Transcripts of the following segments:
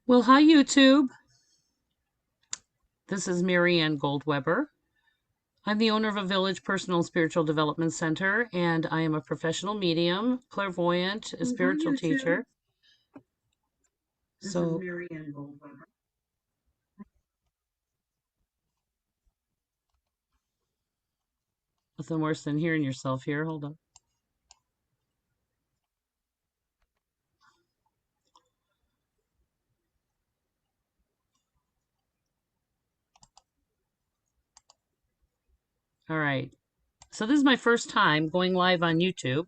Well, hi, YouTube. This is Marianne Goldweber. I'm the owner of a Village Personal and Spiritual Development Center, and I am a professional medium, clairvoyant, a spiritual teacher. So, nothing worse than hearing yourself here. Hold on. All right. So, this is my first time going live on YouTube.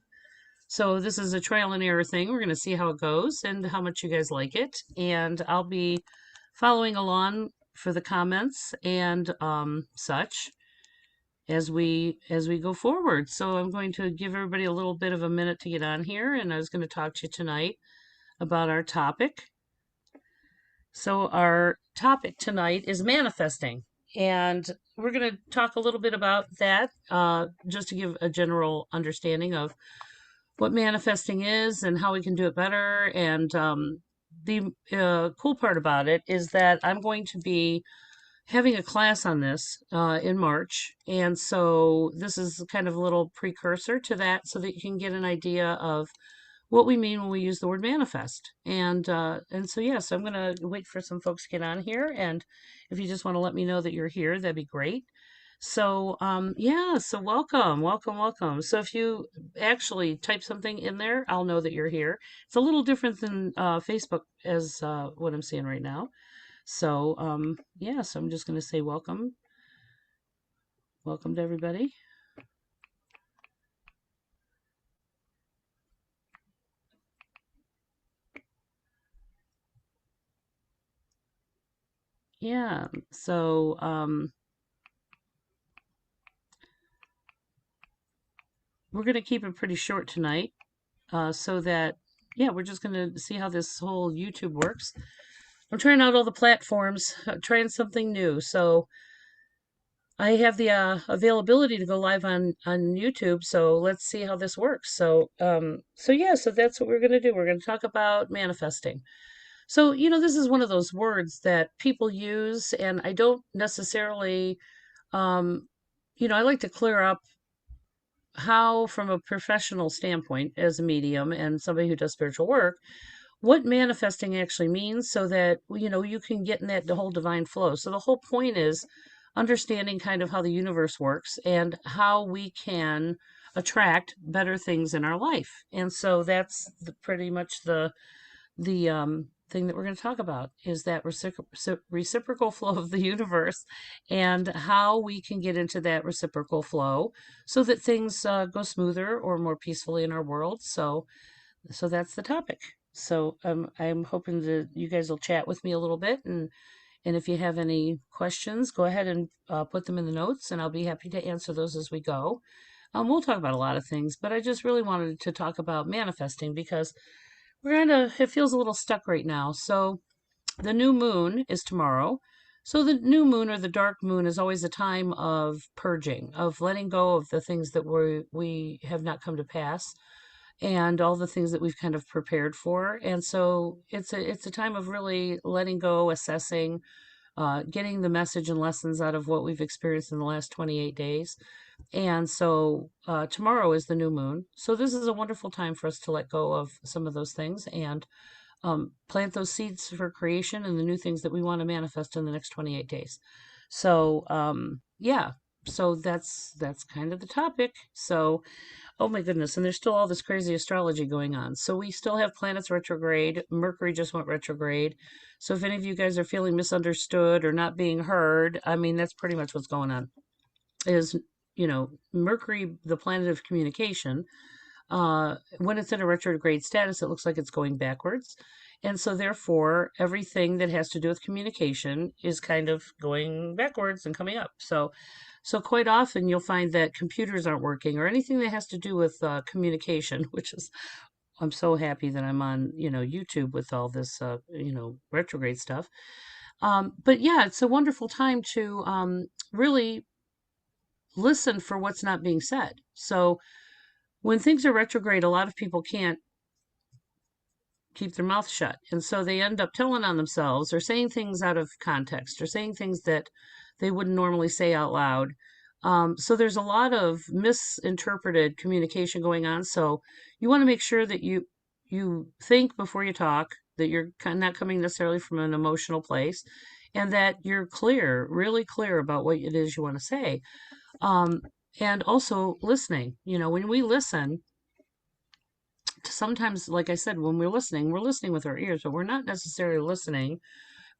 So, this is a trial and error thing. We're going to see how it goes and how much you guys like it. And I'll be following along for the comments and such as we go forward. So I'm going to give everybody a little bit of a minute to get on here, and I was going to talk to you tonight about our topic. So our topic tonight is manifesting, and we're going to talk a little bit about that, just to give a general understanding of what manifesting is and how we can do it better. And the cool part about it is that I'm going to be having a class on this in March. And so this is kind of a little precursor to that so that you can get an idea of what we mean when we use the word manifest. And so, yeah, so I'm going to wait for some folks to get on here. And if you just want to let me know that you're here, that'd be great. So, yeah, so welcome, welcome, welcome. So if you actually type something in there, I'll know that you're here. It's a little different than Facebook as what I'm seeing right now. So, yeah, so I'm just going to say welcome. Welcome to everybody. Yeah, so we're going to keep it pretty short tonight so that, yeah, we're just going to see how this whole YouTube works. I'm trying out all the platforms, trying something new. So I have the availability to go live on YouTube. So let's see how this works. So yeah, so that's what we're going to do. We're going to talk about manifesting. So, this is one of those words that people use, and I don't necessarily, um, I like to clear up how, from a professional standpoint, as a medium and somebody who does spiritual work, what manifesting actually means so that, you can get in that whole divine flow. So the whole point is understanding kind of how the universe works and how we can attract better things in our life. And so that's pretty much the thing that we're going to talk about is that reciprocal flow of the universe and how we can get into that reciprocal flow so that things go smoother or more peacefully in our world. So that's the topic. So I'm hoping that you guys will chat with me a little bit, and if you have any questions, go ahead and put them in the notes, and I'll be happy to answer those as we go. We'll talk about a lot of things, but I just really wanted to talk about manifesting because it feels a little stuck right now. So the new moon is tomorrow. So the new moon or the dark moon is always a time of purging, of letting go of the things that we have not come to pass and all the things that we've kind of prepared for. And so it's a time of really letting go, assessing, getting the message and lessons out of what we've experienced in the last 28 days. And so tomorrow is the new moon. So this is a wonderful time for us to let go of some of those things and plant those seeds for creation and the new things that we want to manifest in the next 28 days. So yeah, so that's kind of the topic. So oh my goodness, and there's still all this crazy astrology going on. So we still have planets retrograde. Mercury just went retrograde. So if any of you guys are feeling misunderstood or not being heard, I mean that's pretty much what's going on. Is Mercury, the planet of communication, when it's in a retrograde status, it looks like it's going backwards. And so, therefore, everything that has to do with communication is kind of going backwards and coming up. So quite often you'll find that computers aren't working or anything that has to do with communication, which is, I'm so happy that I'm on, YouTube with all this, retrograde stuff. But yeah, it's a wonderful time to really listen for what's not being said. So when things are retrograde, a lot of people keep their mouth shut. And so they end up telling on themselves or saying things out of context or saying things that they wouldn't normally say out loud. So there's a lot of misinterpreted communication going on. So you want to make sure that you think before you talk, that you're not coming necessarily from an emotional place, and that you're clear, really clear about what it is you want to say. Um, and also listening. When we listen, sometimes, like I said, when we're listening with our ears, but we're not necessarily listening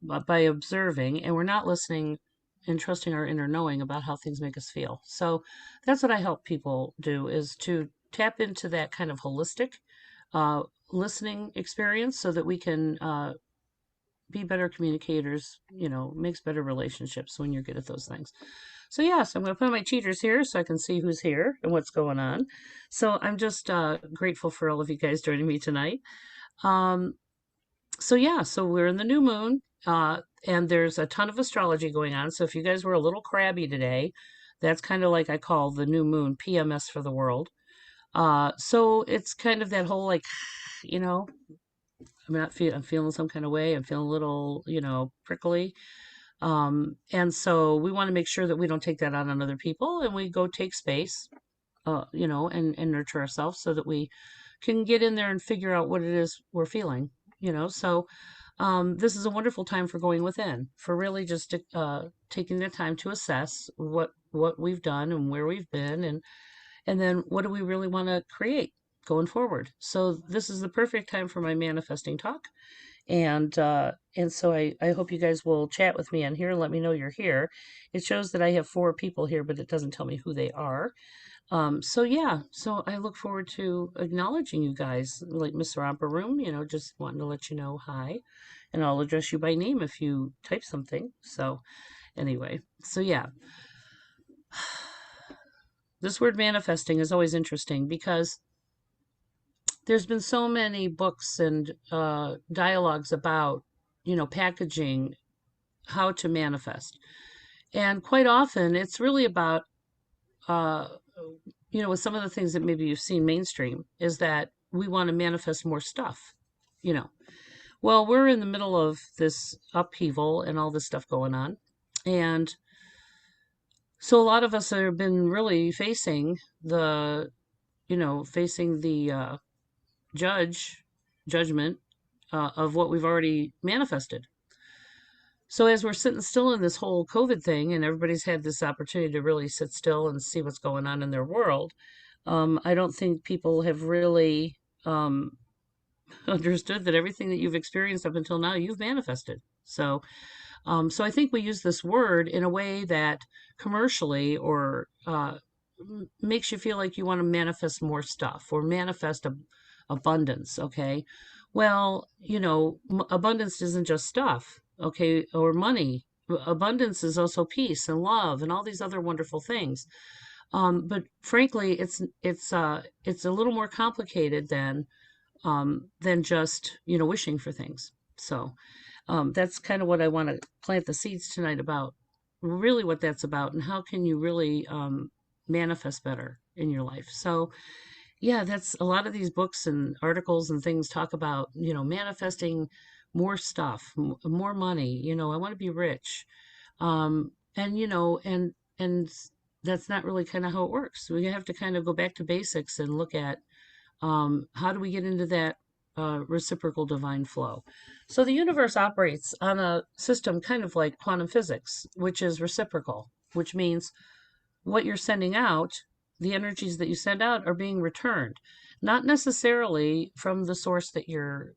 by observing, and we're not listening and trusting our inner knowing about how things make us feel. So that's what I help people do, is to tap into that kind of holistic uh, listening experience so that we can be better communicators, makes better relationships when you're good at those things. So yes, I'm going to put my cheaters here so I can see who's here and what's going on. So I'm just grateful for all of you guys joining me tonight. Um, so yeah, so we're in the new moon, and there's a ton of astrology going on. So if you guys were a little crabby today, that's kind of like I call the new moon PMS for the world. So it's kind of that whole like, you know, I'm feeling some kind of way. I'm feeling a little, prickly. And so we want to make sure that we don't take that out on other people, and we go take space, and nurture ourselves so that we can get in there and figure out what it is we're feeling, So this is a wonderful time for going within, for really just taking the time to assess what we've done and where we've been, and then what do we really want to create going forward. So this is the perfect time for my manifesting talk. And so I hope you guys will chat with me on here and let me know you're here. It shows that I have 4 people here, but it doesn't tell me who they are. So yeah, so I look forward to acknowledging you guys, like Miss Romper Room, just wanting to let you know hi, and I'll address you by name if you type something. So anyway, so yeah, this word manifesting is always interesting because there's been so many books and dialogues about, packaging how to manifest. And quite often it's really about, uh, with some of the things that maybe you've seen mainstream, is that we want to manifest more stuff, you know. Well, we're in the middle of this upheaval and all this stuff going on. And so a lot of us have been really facing the judgment of what we've already manifested. So as we're sitting still in this whole COVID thing, and everybody's had this opportunity to really sit still and see what's going on in their world, I don't think people have really understood that everything that you've experienced up until now, you've manifested. So I think we use this word in a way that commercially or makes you feel like you want to manifest more stuff or manifest abundance. Okay. Well, abundance isn't just stuff. Okay. Or money. Abundance is also peace and love and all these other wonderful things. But frankly, it's a little more complicated than just, wishing for things. So, that's kind of what I want to plant the seeds tonight about, really what that's about, and how can you really manifest better in your life. So, yeah, that's a lot of these books and articles and things talk about, manifesting more stuff, more money. I want to be rich, and that's not really kind of how it works. We have to kind of go back to basics and look at how do we get into that reciprocal divine flow? So the universe operates on a system kind of like quantum physics, which is reciprocal, which means what you're sending out, the energies that you send out are being returned, not necessarily from the source that you're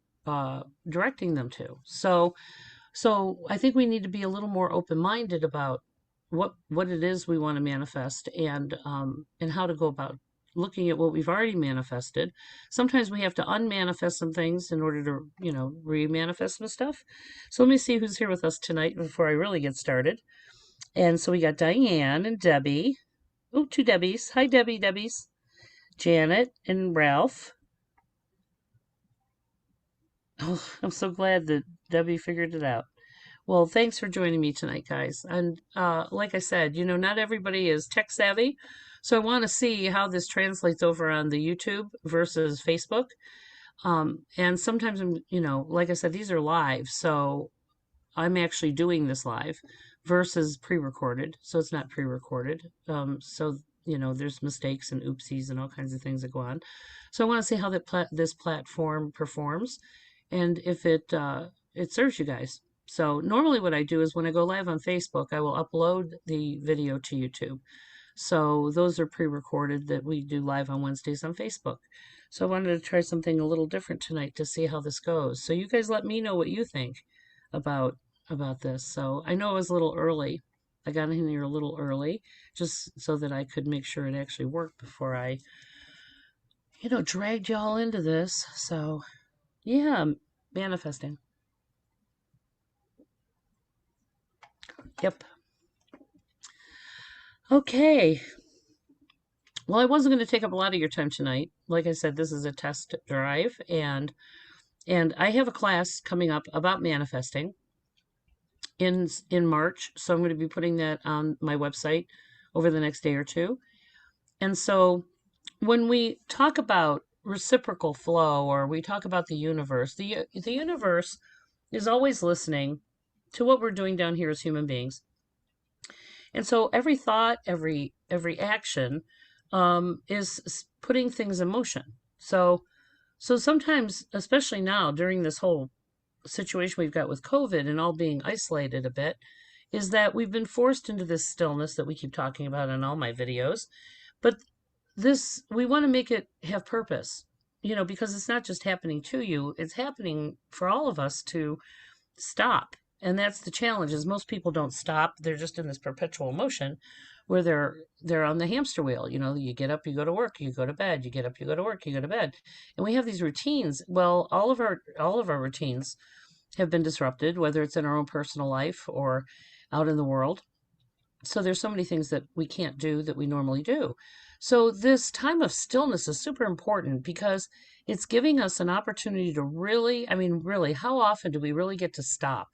directing them to. So I think we need to be a little more open-minded about what it is we want to manifest, and how to go about looking at what we've already manifested. Sometimes we have to unmanifest some things in order to, remanifest some stuff. So let me see who's here with us tonight before I really get started. And so we got Diane and Debbie. Oh, 2 Debbies. Hi, Debbie's. Janet and Ralph. Oh, I'm so glad that Debbie figured it out. Well, thanks for joining me tonight, guys. And like I said, not everybody is tech savvy. So I want to see how this translates over on the YouTube versus Facebook. And sometimes I'm, like I said, these are live, so I'm actually doing this live versus pre-recorded, so it's not pre-recorded. So there's mistakes and oopsies and all kinds of things that go on. So I want to see how this platform performs, and if it serves you guys. So normally what I do is when I go live on Facebook, I will upload the video to YouTube. So those are pre-recorded that we do live on Wednesdays on Facebook. So I wanted to try something a little different tonight to see how this goes. So you guys let me know what you think about this. So I know it was a little early. I got in here a little early just so that I could make sure it actually worked before I, dragged y'all into this. So yeah, manifesting. Yep. Okay. Well, I wasn't going to take up a lot of your time tonight. Like I said, this is a test drive, and I have a class coming up about manifesting in March. So I'm going to be putting that on my website over the next day or two. And so when we talk about reciprocal flow, or we talk about the universe is always listening to what we're doing down here as human beings. And so every thought, every action is putting things in motion. So sometimes, especially now during this whole situation we've got with COVID and all being isolated a bit, is that we've been forced into this stillness that we keep talking about in all my videos. But this, we want to make it have purpose, because it's not just happening to you, it's happening for all of us to stop. And that's the challenge, is most people don't stop. They're just in this perpetual motion where they're on the hamster wheel. You get up, you go to work, you go to bed, you get up, you go to work, you go to bed. And we have these routines. Well, all of our routines have been disrupted, whether it's in our own personal life or out in the world. So there's so many things that we can't do that we normally do. So this time of stillness is super important because it's giving us an opportunity to really, I mean, really, how often do we really get to stop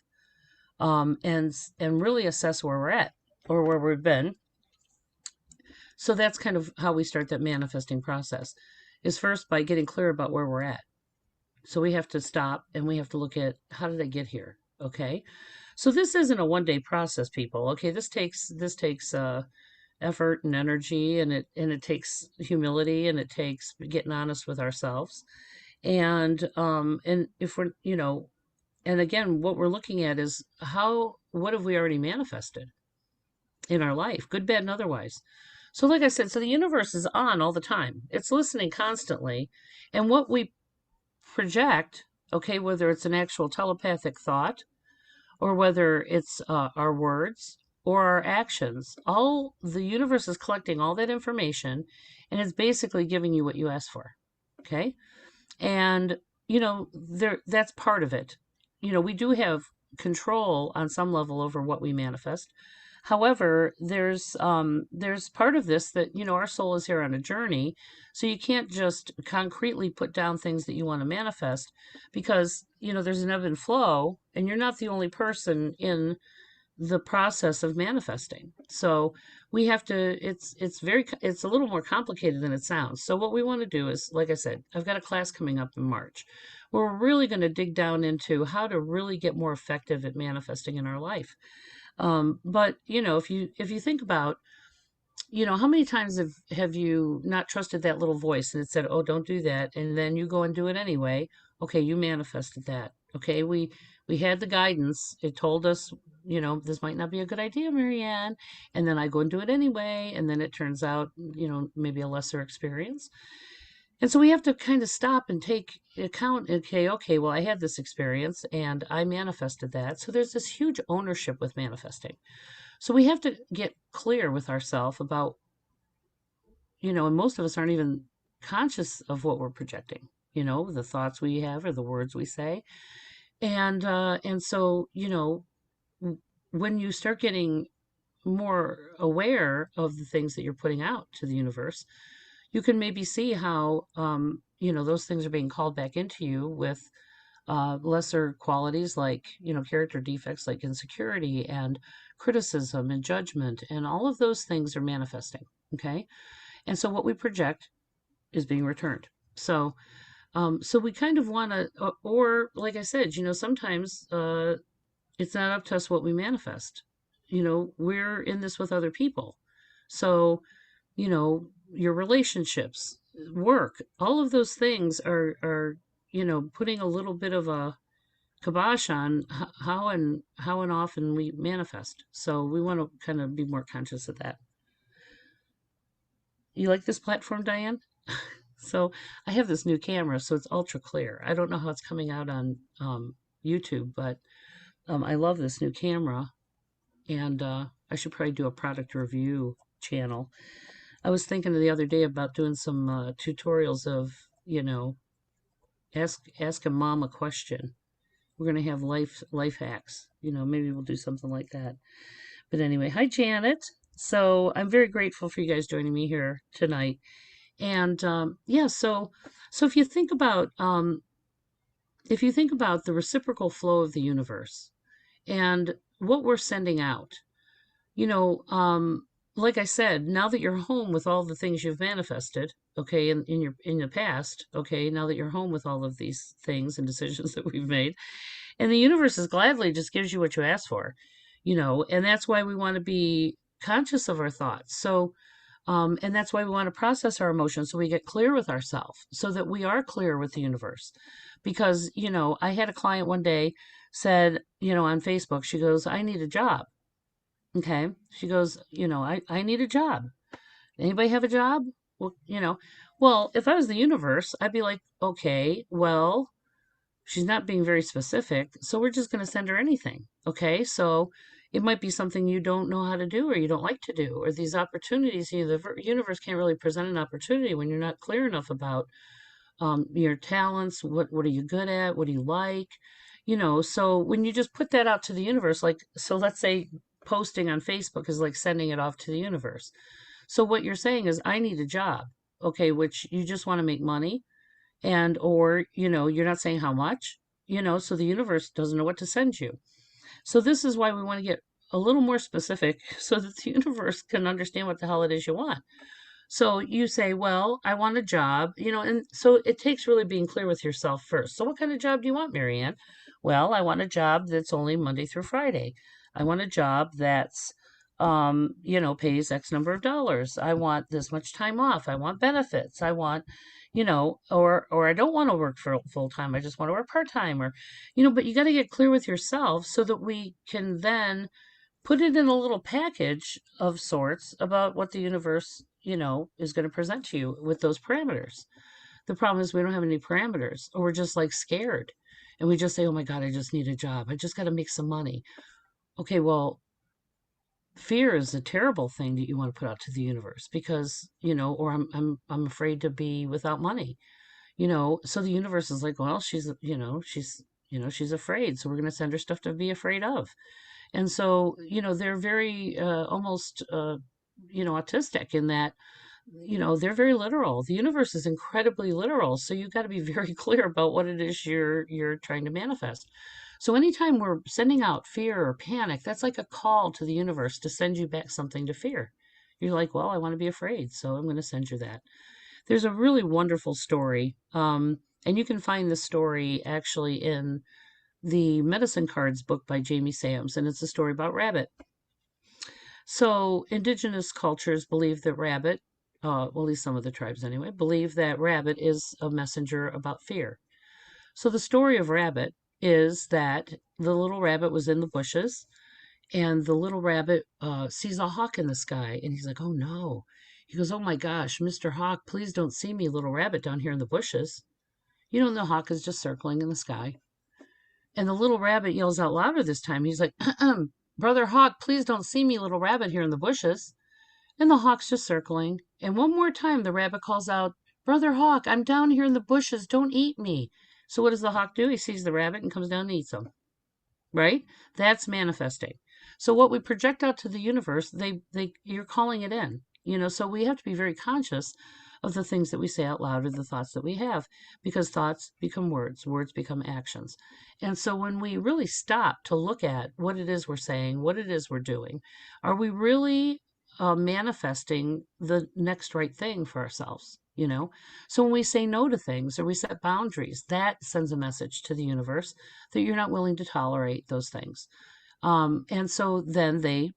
and really assess where we're at or where we've been? So that's kind of how we start that manifesting process, is first by getting clear about where we're at. So we have to stop and we have to look at, how did I get here? Okay. So this isn't a one-day process, people. Okay, this takes effort and energy, and it takes humility, and it takes getting honest with ourselves. And if we're, and again, what we're looking at is what have we already manifested in our life, good, bad, and otherwise. So like I said, so the universe is on all the time. It's listening constantly. And what we project, okay, whether it's an actual telepathic thought or whether it's our words or our actions, all the universe is collecting all that information, and it's basically giving you what you asked for. Okay. And that's part of it. We do have control on some level over what we manifest. However, there's part of this that, our soul is here on a journey, so you can't just concretely put down things that you want to manifest, because, there's an ebb and flow, and you're not the only person in the process of manifesting. So we have to, it's a little more complicated than it sounds. So what we want to do is, like I said, I've got a class coming up in March where we're really going to dig down into how to really get more effective at manifesting in our life. But if you think about, how many times have you not trusted that little voice, and it said, "Oh, don't do that," and then you go and do it anyway? Okay, you manifested that. Okay, we had the guidance. It told us, this might not be a good idea, Marianne, and then I go and do it anyway, and then it turns out, maybe a lesser experience. And so we have to kind of stop and take account. Okay, well, I had this experience and I manifested that. So there's this huge ownership with manifesting. So we have to get clear with ourselves about, and most of us aren't even conscious of what we're projecting, the thoughts we have or the words we say. And so, when you start getting more aware of the things that you're putting out to the universe, you can maybe see how, those things are being called back into you with lesser qualities, like, character defects like insecurity and criticism and judgment, and all of those things are manifesting. Okay. And so what we project is being returned. So So we kind of want to, or like I said, sometimes it's not up to us what we manifest. We're in this with other people. So, your relationships, work, all of those things are putting a little bit of a kibosh on how and often we manifest. So we want to kind of be more conscious of that. You like this platform, Diane? So I have this new camera, so it's ultra clear. I don't know how it's coming out on YouTube, but I love this new camera, and I should probably do a product review channel. I was thinking the other day about doing some tutorials of, ask a mom a question. We're gonna have life hacks. Maybe we'll do something like that. But anyway, hi Janet. So I'm very grateful for you guys joining me here tonight. And yeah, so if you think about the reciprocal flow of the universe and what we're sending out, you know, um, like I said, now that you're home with all the things you've manifested, okay, in the past, okay, now that you're home with all of these things and decisions that we've made, and the universe is gladly just gives you what you ask for, and that's why we want to be conscious of our thoughts. So, and that's why we want to process our emotions so we get clear with ourselves, so that we are clear with the universe. Because, I had a client one day said, on Facebook, she goes, I need a job. Okay. She goes, I need a job. Anybody have a job? Well, if I was the universe, I'd be like, okay, well, she's not being very specific, so we're just going to send her anything. Okay. So it might be something you don't know how to do or you don't like to do, or these opportunities. The universe can't really present an opportunity when you're not clear enough about your talents. What are you good at? What do you like? So when you just put that out to the universe, like, so let's say posting on Facebook is like sending it off to the universe. So what you're saying is, I need a job. Okay, which you just want to make money, and or you're not saying how much, so the universe doesn't know what to send you. So this is why we want to get a little more specific so that the universe can understand what the hell it is you want. So you say, well, I want a job, and so it takes really being clear with yourself first. So what kind of job do you want, Marianne? Well, I want a job that's only Monday through Friday. I want a job that's, pays X number of dollars. I want this much time off. I want benefits. I want, or I don't want to work for full time. I just want to work part time, or, but you got to get clear with yourself so that we can then put it in a little package of sorts about what the universe, is going to present to you with those parameters. The problem is we don't have any parameters, or we're just like scared. And we just say, oh my God, I just need a job. I just got to make some money. Okay, well, fear is a terrible thing that you want to put out to the universe because, or I'm afraid to be without money. So the universe is like, well, she's afraid. So we're going to send her stuff to be afraid of. And so, they're very almost, autistic in that, they're very literal. The universe is incredibly literal. So you've got to be very clear about what it is you're trying to manifest. So anytime we're sending out fear or panic, that's like a call to the universe to send you back something to fear. You're like, well, I want to be afraid, so I'm going to send you that. There's a really wonderful story, and you can find the story actually in the Medicine Cards book by Jamie Sams, and it's a story about rabbit. So indigenous cultures believe that rabbit, well, at least some of the tribes anyway, believe that rabbit is a messenger about fear. So the story of rabbit is that the little rabbit was in the bushes, and the little rabbit sees a hawk in the sky, and he's like, oh no. He goes, oh my gosh, Mr. Hawk, please don't see me, little rabbit, down here in the bushes. And the hawk is just circling in the sky. And the little rabbit yells out louder this time. He's like, Brother Hawk, please don't see me, little rabbit, here in the bushes. And the hawk's just circling. And one more time, the rabbit calls out, Brother Hawk, I'm down here in the bushes. Don't eat me. So what does the hawk do? He sees the rabbit and comes down and eats him. Right? That's manifesting. So what we project out to the universe, you're calling it in. So we have to be very conscious of the things that we say out loud or the thoughts that we have, because thoughts become words become actions. And so when we really stop to look at what it is we're saying, what it is we're doing, are we really manifesting the next right thing for ourselves? you know? So when we say no to things or we set boundaries, that sends a message to the universe that you're not willing to tolerate those things. And so then they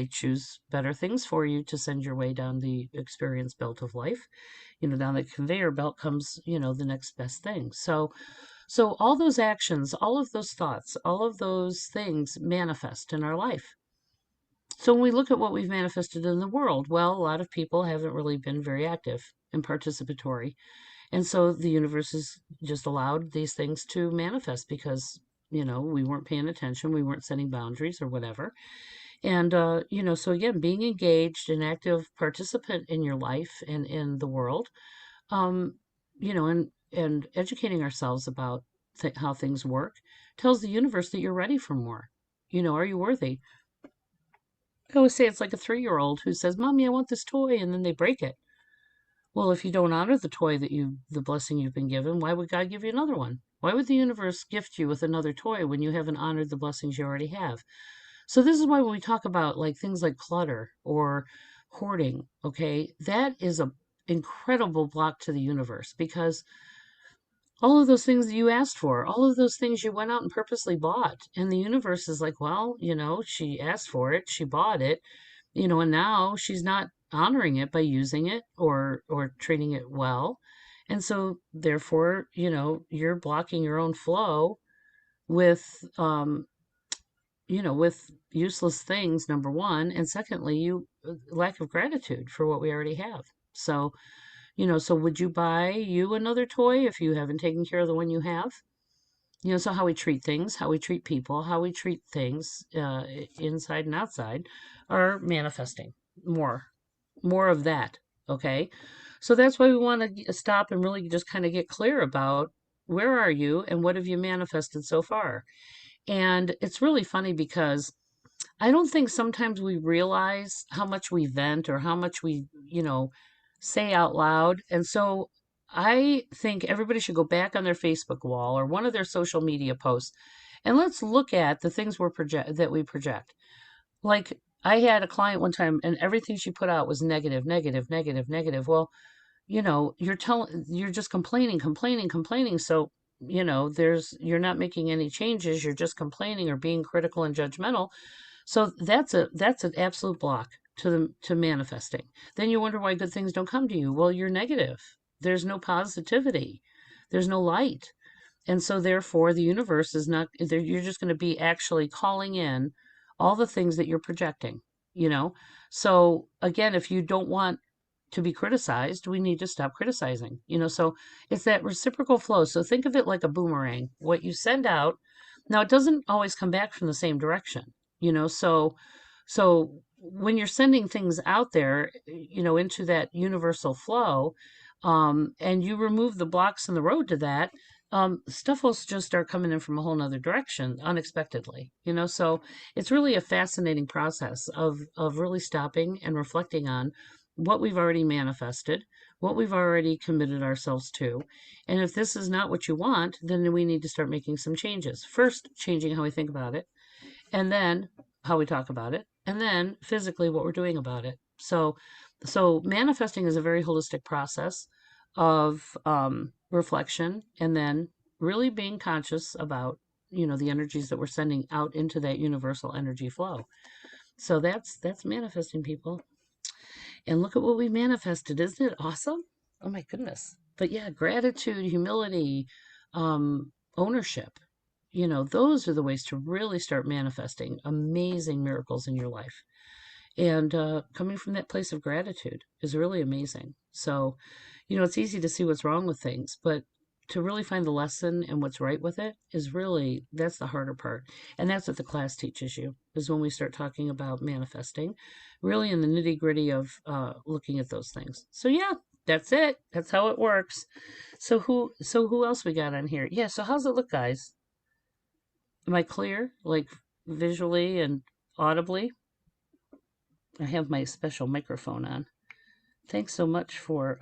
choose better things for you to send your way down the experience belt of life. Down the conveyor belt comes, the next best thing. So all those actions, all of those thoughts, all of those things manifest in our life. So when we look at what we've manifested in the world, well, a lot of people haven't really been very active and participatory. And so the universe has just allowed these things to manifest because, we weren't paying attention, we weren't setting boundaries or whatever. And, so again, being engaged, an active participant in your life and in the world, um, and educating ourselves about how things work tells the universe that you're ready for more. Are you worthy? I always say it's like a 3-year-old who says, "Mommy, I want this toy," and then they break it. Well, if you don't honor the toy the blessing you've been given, why would God give you another one? Why would the universe gift you with another toy when you haven't honored the blessings you already have? So this is why when we talk about like things like clutter or hoarding, okay, that is a incredible block to the universe because all of those things that you asked for, all of those things you went out and purposely bought, and the universe is like, well, she asked for it, she bought it, and now she's not honoring it by using it or treating it well. And so therefore, you're blocking your own flow with with useless things, number one, and secondly, you lack of gratitude for what we already have. So, so would you buy you another toy if you haven't taken care of the one you have? So how we treat things, how we treat people, how we treat things inside and outside are manifesting more, more of that. Okay. So that's why we want to stop and really just kind of get clear about where are you and what have you manifested so far. And it's really funny because I don't think sometimes we realize how much we vent or how much we, say out loud. And so I think everybody should go back on their Facebook wall or one of their social media posts and let's look at the things that we project. Like I had a client one time and everything she put out was negative, negative, negative, negative. Well, you're just complaining, complaining, complaining. So, you're not making any changes. You're just complaining or being critical and judgmental. So that's an absolute block to manifesting. Then you wonder why good things don't come to you. Well, you're negative. There's no positivity. There's no light. And so therefore the universe is not there. You're just going to be actually calling in all the things that you're projecting, you know? So again, if you don't want to be criticized, we need to stop criticizing, so it's that reciprocal flow. So think of it like a boomerang. What you send out, now it doesn't always come back from the same direction, so when you're sending things out there, into that universal flow, and you remove the blocks in the road to that, stuff will just start coming in from a whole nother direction unexpectedly, so it's really a fascinating process of really stopping and reflecting on what we've already manifested, what we've already committed ourselves to. And if this is not what you want, then we need to start making some changes. First, changing how we think about it, and then how we talk about it, and then physically what we're doing about it. So manifesting is a very holistic process of reflection, and then really being conscious about the energies that we're sending out into that universal energy flow. So that's manifesting, people. And look at what we manifested. Isn't it awesome? Oh my goodness. But yeah, gratitude, humility, ownership, those are the ways to really start manifesting amazing miracles in your life. And coming from that place of gratitude is really amazing. So, it's easy to see what's wrong with things, but to really find the lesson and what's right with it is really, that's the harder part. And that's what the class teaches you, is when we start talking about manifesting, really in the nitty gritty of looking at those things. So yeah, that's it. That's how it works. So who else we got on here? Yeah, so how's it look, guys? Am I clear? Like visually and audibly? I have my special microphone on. Thanks so much for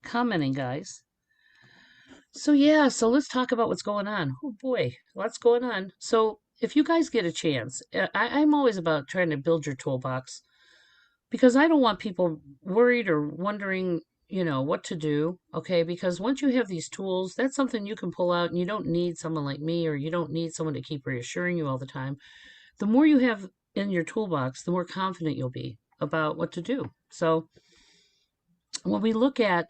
commenting, guys. So yeah, so let's talk about what's going on. Oh boy, lots going on. So if you guys get a chance, I'm always about trying to build your toolbox because I don't want people worried or wondering, what to do, okay? Because once you have these tools, that's something you can pull out and you don't need someone like me or you don't need someone to keep reassuring you all the time. The more you have in your toolbox, the more confident you'll be about what to do. So when we look at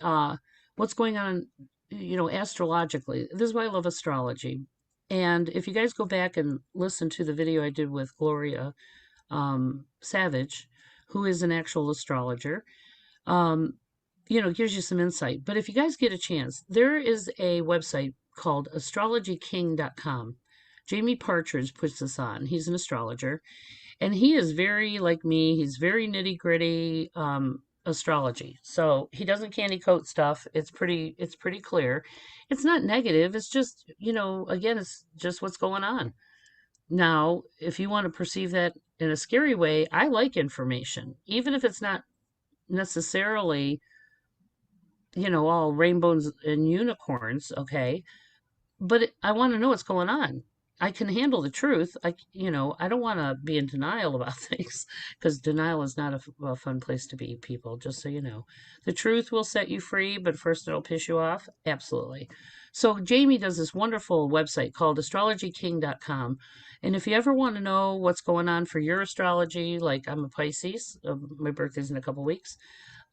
what's going on, astrologically, this is why I love astrology. And if you guys go back and listen to the video I did with Gloria Savage, who is an actual astrologer, um, it gives you some insight. But if you guys get a chance, there is a website called astrologyking.com. Jamie Partridge puts this on. He's an astrologer, and he is very like me. He's very nitty gritty astrology. So he doesn't candy coat stuff. It's pretty clear. It's not negative. It's just again, it's just what's going on. Now, if you want to perceive that in a scary way, I like information, even if it's not necessarily all rainbows and unicorns, okay? But I want to know what's going on. I can handle the truth. I don't want to be in denial about things because denial is not a fun place to be, people, just so you know. The truth will set you free, but first it'll piss you off. Absolutely. So Jamie does this wonderful website called astrologyking.com. And if you ever want to know what's going on for your astrology, like I'm a Pisces, my birthday's in a couple weeks.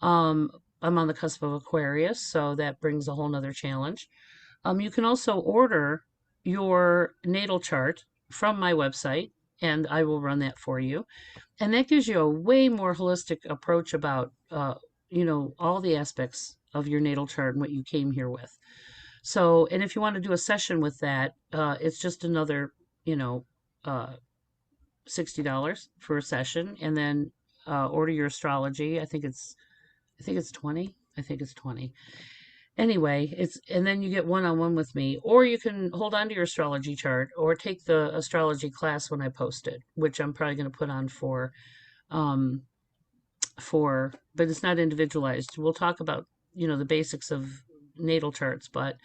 Um, I'm on the cusp of Aquarius, so that brings a whole nother challenge. You can also order your natal chart from my website, and I will run that for you. And that gives you a way more holistic approach about, all the aspects of your natal chart and what you came here with. So, and if you want to do a session with that, it's just another, uh, $60 for a session, and then order your astrology. I think it's 20. I think it's 20. Anyway, and then you get one-on-one with me, or you can hold on to your astrology chart or take the astrology class when I post it, which I'm probably going to put on um but it's not individualized. We'll talk about, the basics of natal charts, but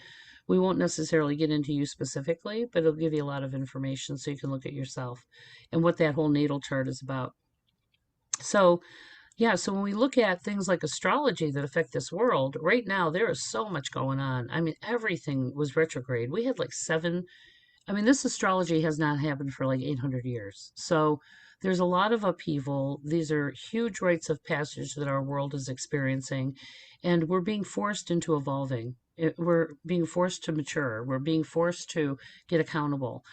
we won't necessarily get into you specifically, but it'll give you a lot of information so you can look at yourself and what that whole natal chart is about. So, yeah, so when we look at things like astrology that affect this world, right now there is so much going on. I mean, everything was retrograde. We had like seven. I mean, this astrology has not happened for like 800 years. So there's a lot of upheaval. These are huge rites of passage that our world is experiencing, and we're being forced into evolving. We're being forced to mature. We're being forced to get accountable.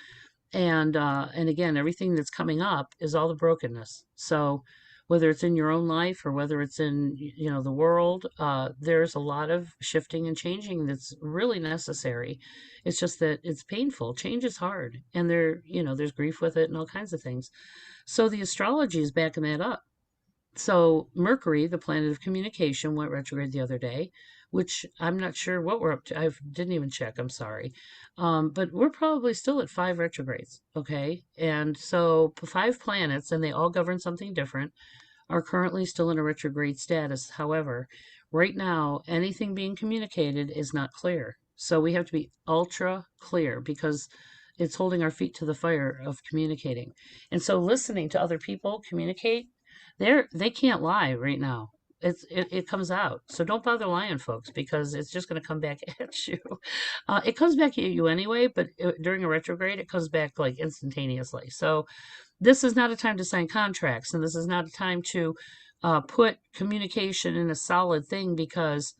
And again, everything that's coming up is all the brokenness. So whether it's in your own life or whether it's in the world, there's a lot of shifting and changing that's really necessary. It's just that it's painful. Change is hard, and there's grief with it and all kinds of things. So the astrology is backing that up. So Mercury, the planet of communication, went retrograde the other day, which I'm not sure what we're up to. I didn't even check. I'm sorry. But we're probably still at 5 retrogrades. Okay. And so 5 planets, and they all govern something different, are currently still in a retrograde status. However, right now, anything being communicated is not clear. So we have to be ultra clear because it's holding our feet to the fire of communicating. And so listening to other people communicate, they can't lie right now. It comes out. So don't bother lying, folks, because it's just going to come back at you. It comes back at you anyway, but during a retrograde, it comes back like instantaneously. So this is not a time to sign contracts, and this is not a time to put communication in a solid thing because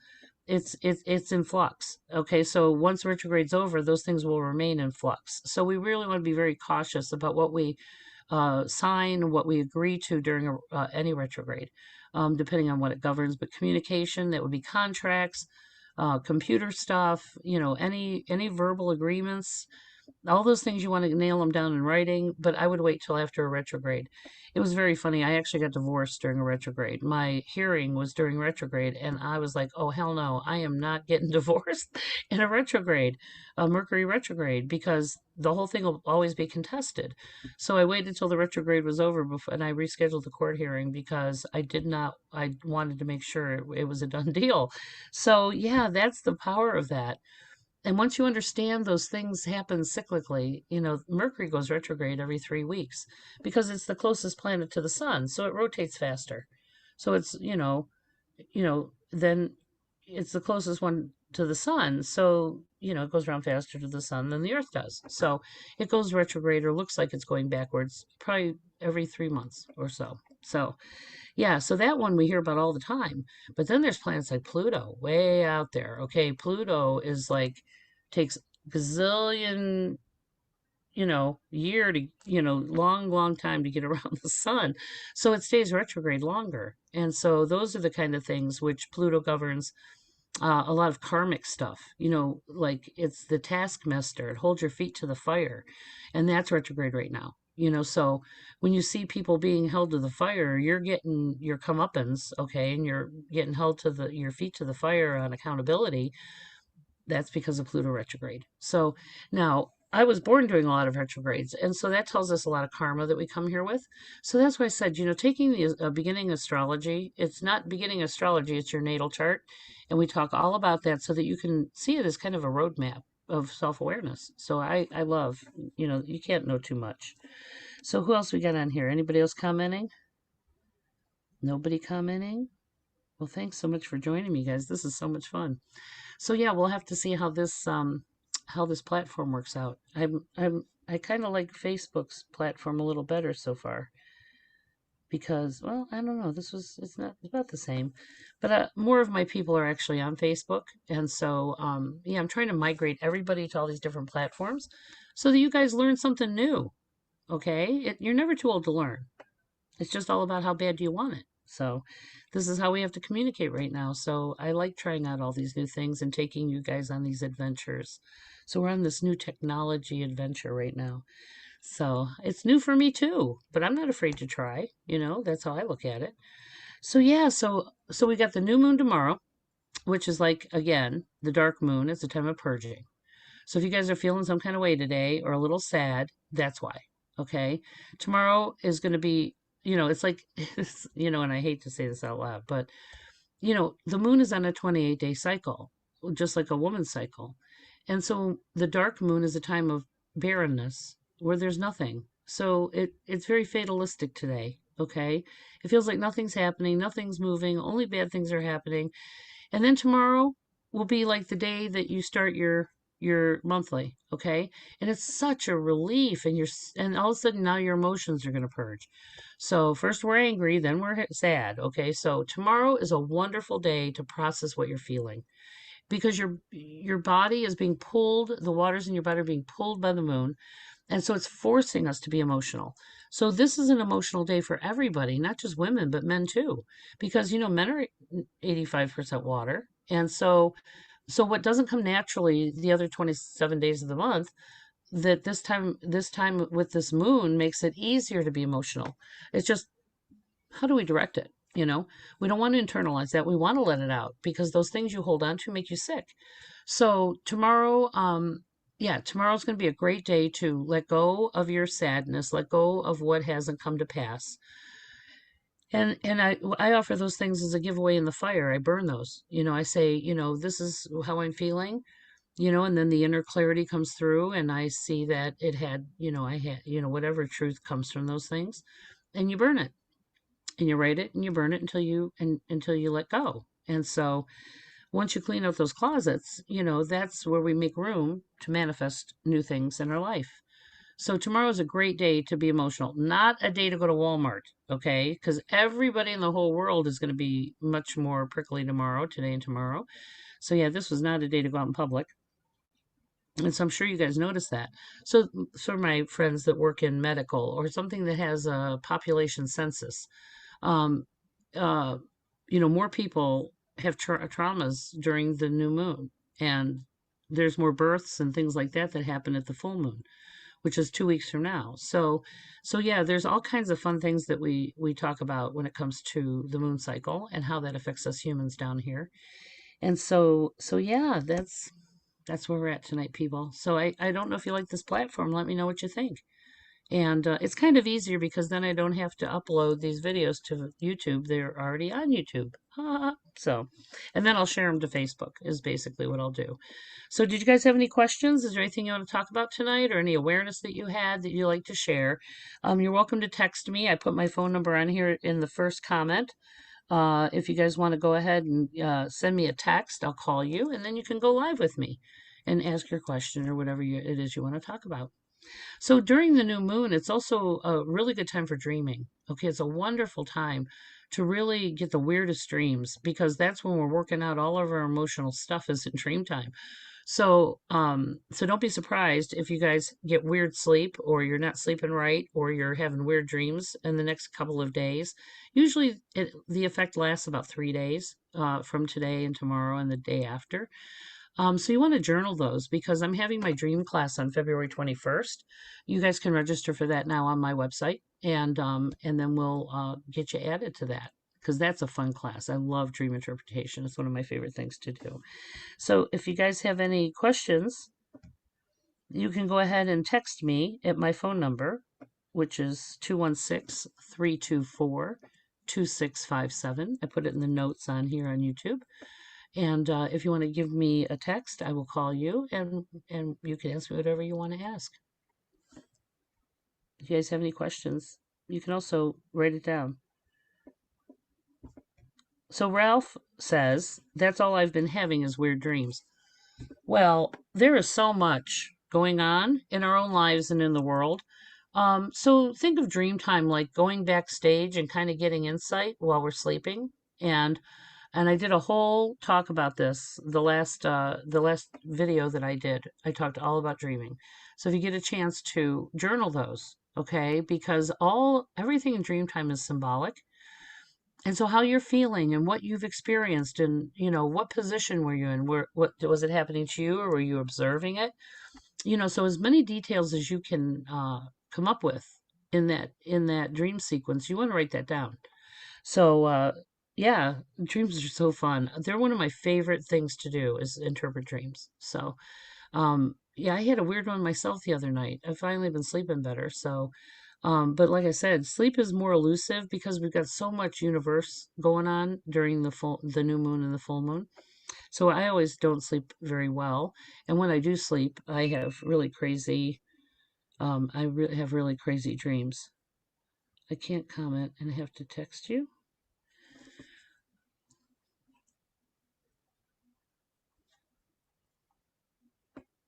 it's in flux. Okay, so once retrograde's over, those things will remain in flux. So we really want to be very cautious about what we sign, what we agree to during any retrograde, depending on what it governs. But communication, that would be contracts, computer stuff, any verbal agreements, all those things you want to nail them down in writing, but I would wait till after a retrograde. It was very funny. I actually got divorced during a retrograde. My hearing was during retrograde, and I was like, oh, hell no, I am not getting divorced in a retrograde, a Mercury retrograde, because the whole thing will always be contested. So I waited till the retrograde was over before, and I rescheduled the court hearing because I wanted to make sure it was a done deal. So, yeah, that's the power of that. And once you understand those things happen cyclically, Mercury goes retrograde every 3 weeks because it's the closest planet to the sun, so it rotates faster. So it's, then it's the closest one to the sun. So, it goes around faster to the sun than the Earth does. So it goes retrograde or looks like it's going backwards probably every 3 months or so. So, yeah, so that one we hear about all the time. But then there's planets like Pluto, way out there. Okay, Pluto is like takes gazillion, year to, long, long time to get around the sun. So it stays retrograde longer. And so those are the kind of things which Pluto governs a lot of karmic stuff, like it's the taskmaster. It holds your feet to the fire. And that's retrograde right now. So when you see people being held to the fire, you're getting your comeuppance, okay, and you're getting held to your feet to the fire on accountability. That's because of Pluto retrograde. So now I was born during a lot of retrogrades, and so that tells us a lot of karma that we come here with. So that's why I said, taking the beginning astrology, it's not beginning astrology, it's your natal chart. And we talk all about that so that you can see it as kind of a roadmap of self-awareness. So I love, you can't know too much. So who else we got on here? Anybody else commenting? Nobody commenting? Well, thanks so much for joining me, guys. This is so much fun. So yeah, we'll have to see how this platform works out. I kind of like Facebook's platform a little better so far because, well, I don't know. It's about the same, but more of my people are actually on Facebook, and so yeah, I'm trying to migrate everybody to all these different platforms so that you guys learn something new. Okay, you're never too old to learn. It's just all about how bad do you want it. So this is how we have to communicate right now. So I like trying out all these new things and taking you guys on these adventures. So we're on this new technology adventure right now. So it's new for me too, but I'm not afraid to try. That's how I look at it. So yeah, so we got the new moon tomorrow, which is like again, the dark moon. It's a time of purging. So if you guys are feeling some kind of way today or a little sad, that's why. Okay. Tomorrow is going to be, it's like, and I hate to say this out loud, but, the moon is on a 28-day cycle, just like a woman's cycle. And so the dark moon is a time of barrenness where there's nothing. So it's very fatalistic today. Okay. It feels like nothing's happening, nothing's moving, only bad things are happening. And then tomorrow will be like the day that you start your monthly, okay? And it's such a relief, and all of a sudden now your emotions are going to purge. So first we're angry, then we're sad, okay? So tomorrow is a wonderful day to process what you're feeling because your body is being pulled, the waters in your body are being pulled by the moon, and so it's forcing us to be emotional. So this is an emotional day for everybody, not just women, but men too, because men are 85% water, and so what doesn't come naturally the other 27 days of the month, that this time with this moon makes it easier to be emotional. It's just, how do we direct it? We don't want to internalize that. We want to let it out because those things you hold on to make you sick. So tomorrow, yeah, tomorrow's going to be a great day to let go of your sadness, let go of what hasn't come to pass. And I offer those things as a giveaway in the fire. I burn those. I say, this is how I'm feeling, and then the inner clarity comes through and I see that I had, whatever truth comes from those things, and you burn it and you write it and you burn it until you let go. And so once you clean out those closets, that's where we make room to manifest new things in our life. So tomorrow is a great day to be emotional, not a day to go to Walmart, okay? Because everybody in the whole world is going to be much more prickly today and tomorrow. So yeah, this was not a day to go out in public. And so I'm sure you guys noticed that. So my friends that work in medical or something that has a population census, um, uh, more people have traumas during the new moon, and there's more births and things like that happen at the full moon, which is 2 weeks from now. So yeah, there's all kinds of fun things that we talk about when it comes to the moon cycle and how that affects us humans down here. And so yeah, that's where we're at tonight, people. So I don't know if you like this platform. Let me know what you think. And it's kind of easier because then I don't have to upload these videos to YouTube. They're already on YouTube. So, and then I'll share them to Facebook is basically what I'll do. So did you guys have any questions? Is there anything you want to talk about tonight or any awareness that you had that you like to share? You're welcome to text me. I put my phone number on here in the first comment. If you guys want to go ahead and send me a text, I'll call you, and then you can go live with me and ask your question or whatever it is you want to talk about. So during the new moon, it's also a really good time for dreaming. Okay, it's a wonderful time to really get the weirdest dreams because that's when we're working out all of our emotional stuff is in dream time. So don't be surprised if you guys get weird sleep or you're not sleeping right or you're having weird dreams in the next couple of days. Usually the effect lasts about 3 days from today and tomorrow and the day after. So you want to journal those because I'm having my dream class on February 21st. You guys can register for that now on my website, and then we'll get you added to that because that's a fun class. I love dream interpretation. It's one of my favorite things to do. So if you guys have any questions, you can go ahead and text me at my phone number, which is 216-324-2657. I put it in the notes on here on YouTube. And if you want to give me a text, I will call you and you can ask me whatever you want to ask. If you guys have any questions, you can also write it down. So Ralph says, that's all I've been having is weird dreams. Well, there is so much going on in our own lives and in the world. So think of dream time like going backstage and kind of getting insight while we're sleeping. And I did a whole talk about this the last video that I did. I talked all about dreaming. So if you get a chance to journal those, okay, because everything in dream time is symbolic. And so how you're feeling and what you've experienced and what position were you in? What was it happening to you or were you observing it? So as many details as you can come up with in that dream sequence, you want to write that down. So, yeah, dreams are so fun. They're one of my favorite things to do is interpret dreams. So, yeah, I had a weird one myself the other night. I've finally been sleeping better. So, but like I said, sleep is more elusive because we've got so much universe going on during the new moon and the full moon. So I always don't sleep very well. And when I do sleep, I have really crazy, have really crazy dreams. I can't comment and I have to text you.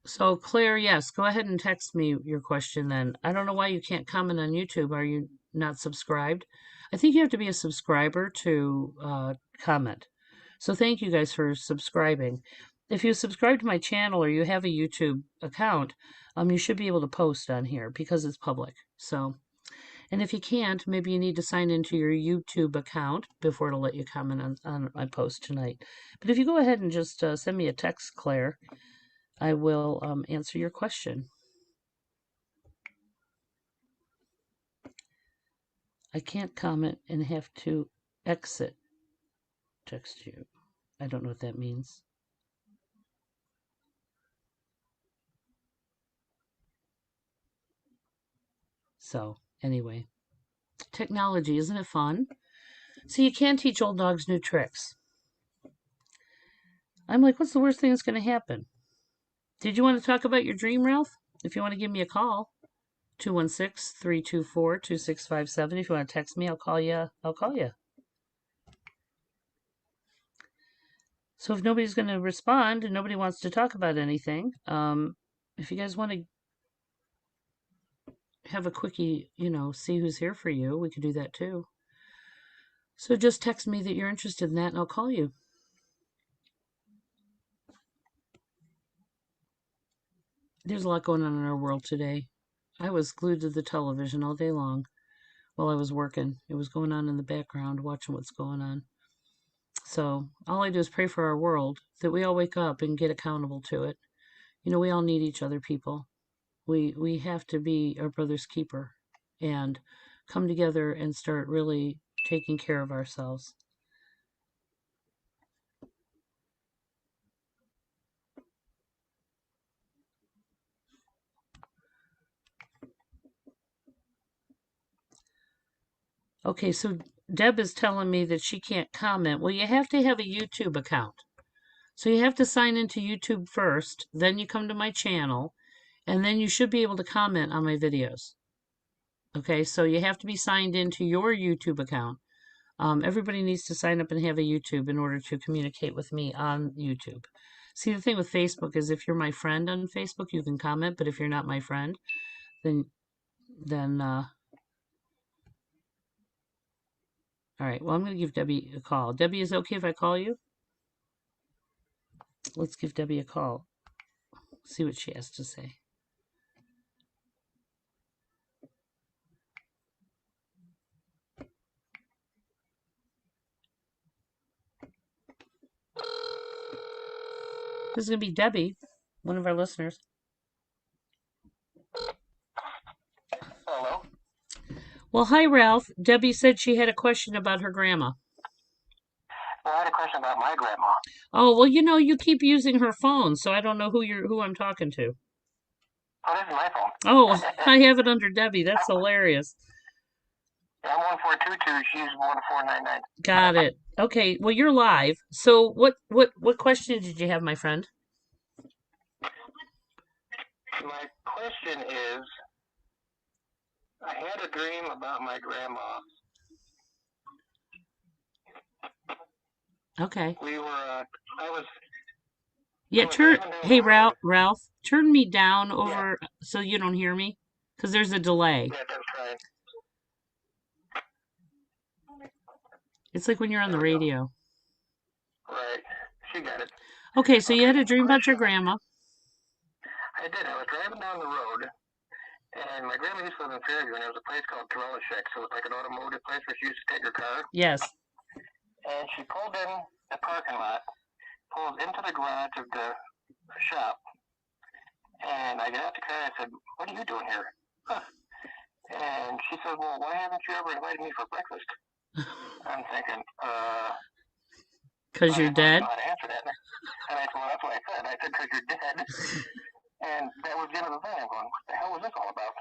So, Claire, yes, go ahead and text me your question then. I don't know why you can't comment on YouTube. Are you not subscribed? I think you have to be a subscriber to comment. So, thank you guys for subscribing. If you subscribe to my channel or you have a YouTube account, you should be able to post on here because it's public. So, and if you can't, maybe you need to sign into your YouTube account before it'll let you comment on my post tonight. But if you go ahead and just send me a text, Claire, I will answer your question. I can't comment and have to exit text you. I don't know what that means. So, anyway, technology, isn't it fun? So you can teach old dogs new tricks. I'm like, what's the worst thing that's going to happen? Did you want to talk about your dream, Ralph? If you want to give me a call, 216-324-2657. If you want to text me, I'll call you. So if nobody's going to respond and nobody wants to talk about anything, if you guys want to have a quickie, see who's here for you, we could do that too. So just text me that you're interested in that and I'll call you. There's a lot going on in our world today. I was glued to the television all day long while I was working. It was going on in the background, watching what's going on. So all I do is pray for our world, that we all wake up and get accountable to it. We all need each other, people. We have to be our brother's keeper and come together and start really taking care of ourselves. Okay, so Deb is telling me that she can't comment. Well, you have to have a YouTube account. So you have to sign into YouTube first, then you come to my channel, and then you should be able to comment on my videos. Okay, so you have to be signed into your YouTube account. Everybody needs to sign up and have a YouTube in order to communicate with me on YouTube. See, the thing with Facebook is if you're my friend on Facebook, you can comment, but if you're not my friend, then then all right. Well, I'm going to give Debbie a call. Debbie, is it okay if I call you? Let's give Debbie a call. See what she has to say. This is going to be Debbie, one of our listeners. Hello. Well, hi, Ralph. Debbie said she had a question about her grandma. Well, I had a question about my grandma. Oh, well, you keep using her phone, so I don't know who I'm talking to. Oh, this is my phone. Oh, I have it under Debbie. That's hilarious. I'm 1422. She's 1499. Got it. Okay. Well, you're live. So, what question did you have, my friend? My question is, I had a dream about my grandma. Okay. I was. Yeah, hey, Ralph, turn me down over so you don't hear me, because there's a delay. Yeah, that's right. It's like when you're on the radio. Right. She got it. Okay, so you had a dream about your grandma. I did. I was driving down the road, and my grandma used to live in Fairview, and there was a place called Trelishek, so it's like an automotive place where she used to take her car. Yes. And she pulled in the parking lot, pulled into the garage of the shop, and I got out the car and I said, "What are you doing here?" And she said, "Well, why haven't you ever invited me for breakfast?" I'm thinking, because you're dead? I don't know how to answer that. And I said, well, that's what I said. I said, because you're dead. And that was the end of the thing. I'm going, what the hell was this all about?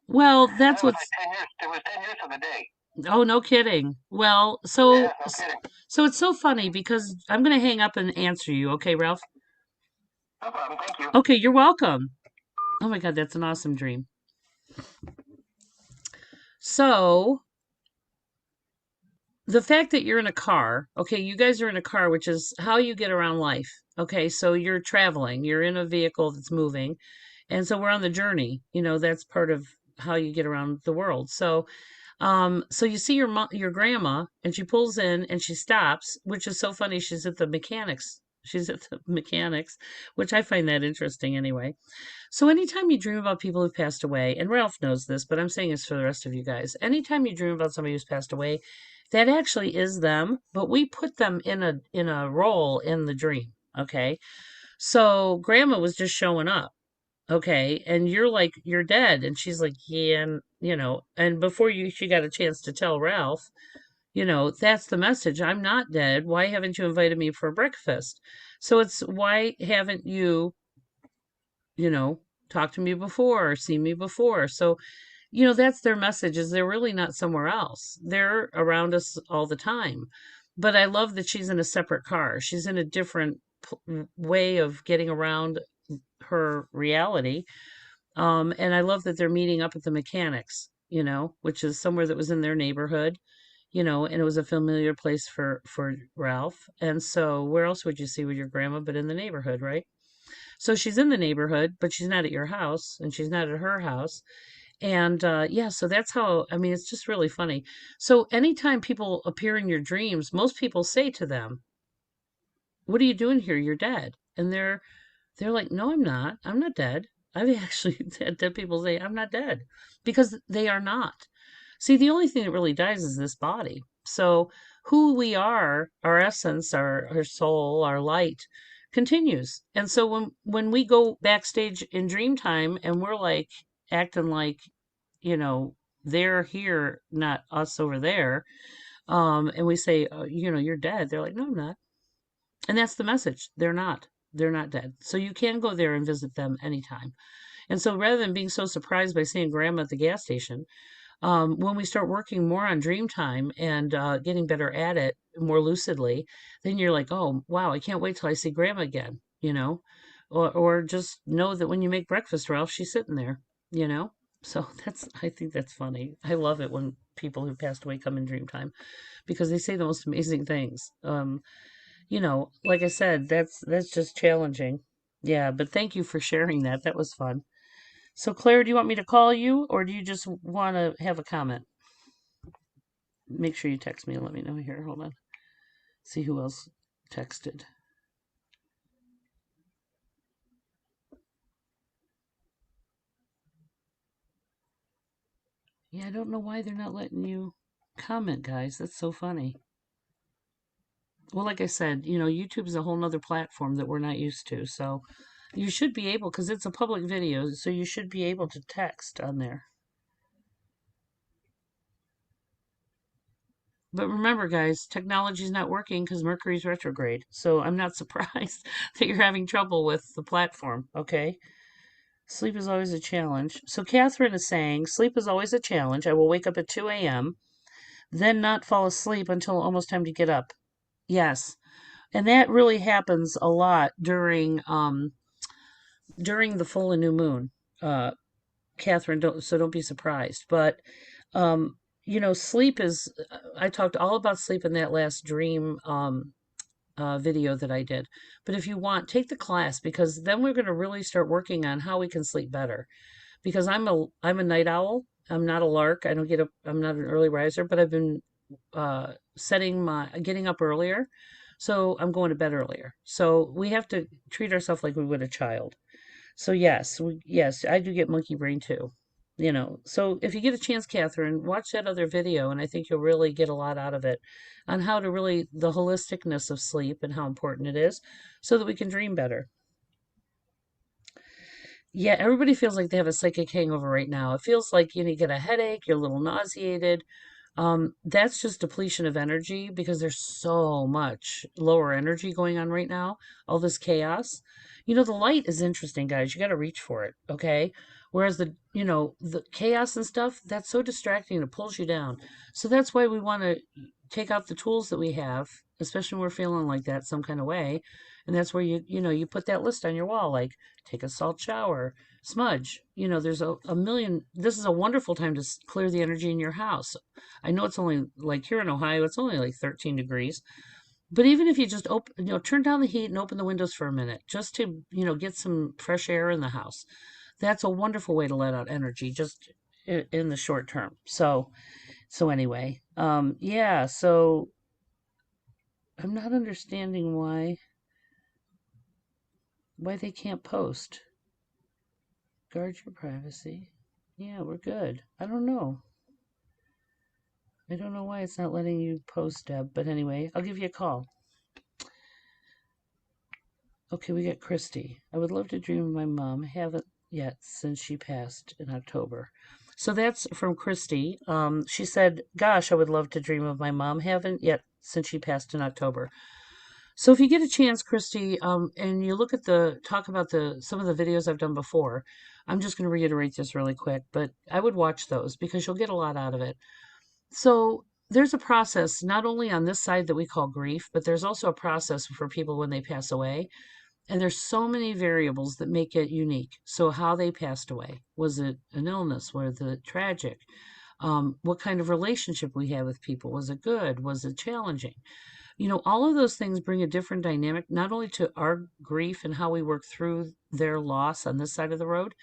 Well, that's what's... Like 10 years. It was 10 years to the day. Oh, no kidding. Well, so... Yeah, no kidding. So it's so funny because I'm going to hang up and answer you. Okay, Ralph? No problem. Thank you. Okay, you're welcome. Oh my God, that's an awesome dream. So, the fact that you're in a car, okay, you guys are in a car, which is how you get around life. Okay, so you're traveling, you're in a vehicle that's moving. And so we're on the journey. That's part of how you get around the world. So, so you see your grandma, and she pulls in and she stops, which is so funny. She's at the mechanics. She's at the mechanics, which I find that interesting anyway. So anytime you dream about people who've passed away, and Ralph knows this, but I'm saying this for the rest of you guys. Anytime you dream about somebody who's passed away, that actually is them, but we put them in a role in the dream. Okay. So grandma was just showing up. Okay. And you're like, you're dead. And she's like, yeah, and before she got a chance to tell Ralph, that's the message. I'm not dead. Why haven't you invited me for breakfast? So it's why haven't you, talked to me before or seen me before? So, that's their message, is they're really not somewhere else. They're around us all the time. But I love that she's in a separate car. She's in a different way of getting around her reality. And I love that they're meeting up at the mechanics, which is somewhere that was in their neighborhood, and it was a familiar place for Ralph. And so where else would you see with your grandma but in the neighborhood, right? So she's in the neighborhood, but she's not at your house, and she's not at her house. And yeah, so that's how, I mean, it's just really funny. So anytime people appear in your dreams, most people say to them, "What are you doing here? You're dead." And they're like, "No, I'm not. I'm not dead." I've actually had dead people say, "I'm not dead," because they are not. See, the only thing that really dies is this body. So who we are, our essence, our soul, our light, continues. And so when we go backstage in dream time and we're like acting like, they're here, not us over there, and we say, "You're dead," they're like, "No, I'm not." And that's the message. They're not. They're not dead. So you can go there and visit them anytime. And so rather than being so surprised by seeing grandma at the gas station, when we start working more on dream time and getting better at it more lucidly, then you're like, "Oh, wow, I can't wait till I see grandma again," or just know that when you make breakfast, Ralph, she's sitting there, you know? So I think that's funny. I love it when people who passed away come in dream time because they say the most amazing things. Like I said, that's just challenging. Yeah, but thank you for sharing that. That was fun. So Claire, do you want me to call you or do you just want to have a comment? Make sure you text me and let me know here. Hold on. See who else texted. Yeah, I don't know why they're not letting you comment, guys. That's so funny. Well, like I said, YouTube is a whole nother platform that we're not used to. So you should be able, because it's a public video, so you should be able to text on there. But remember, guys, technology is not working because Mercury's retrograde. So I'm not surprised that you're having trouble with the platform, okay? Sleep is always a challenge. So Catherine is saying, sleep is always a challenge. I will wake up at 2 a.m., then not fall asleep until almost time to get up. Yes. And that really happens a lot during the full and new moon. Uh, Catherine, don't be surprised. But sleep is. I talked all about sleep in that last dream video that I did. But if you want, take the class because then we're going to really start working on how we can sleep better. Because I'm a night owl. I'm not a lark. I don't get up. I'm not an early riser. But I've been getting up earlier. So I'm going to bed earlier. So we have to treat ourselves like we would a child. So yes, I do get monkey brain too. So if you get a chance, Catherine, watch that other video, and I think you'll really get a lot out of it on how to really the holisticness of sleep and how important it is, so that we can dream better. Yeah, everybody feels like they have a psychic hangover right now. It feels like you get a headache, you're a little nauseated. That's just depletion of energy because there's so much lower energy going on right now, all this chaos. The light is interesting, guys. You got to reach for it, okay? Whereas the chaos and stuff, that's so distracting, it pulls you down. So that's why we want to take out the tools that we have, especially when we're feeling like that some kind of way. And that's where you put that list on your wall, like take a salt shower, smudge. There's a million. This is a wonderful time to clear the energy in your house. I know it's only like here in Ohio, it's only like 13 degrees. But even if you just turn down the heat and open the windows for a minute just to, get some fresh air in the house, that's a wonderful way to let out energy just in the short term. So anyway, yeah, so I'm not understanding why they can't post. Guard your privacy. Yeah, we're good. I don't know. I don't know why it's not letting you post, Deb, but anyway, I'll give you a call. Okay, we got Christy. I would love to dream of my mom. Haven't yet since she passed in October. So that's from Christy. She said, gosh, I would love to dream of my mom. Haven't yet since she passed in October. So if you get a chance, Christy, and you talk about some of the videos I've done before, I'm just going to reiterate this really quick, but I would watch those because you'll get a lot out of it. So there's a process not only on this side that we call grief, but there's also a process for people when they pass away. And there's so many variables that make it unique. So how they passed away. Was it an illness? Was it tragic? What kind of relationship we had with people? Was it good? Was it challenging? All of those things bring a different dynamic, not only to our grief and how we work through their loss on this side of the road,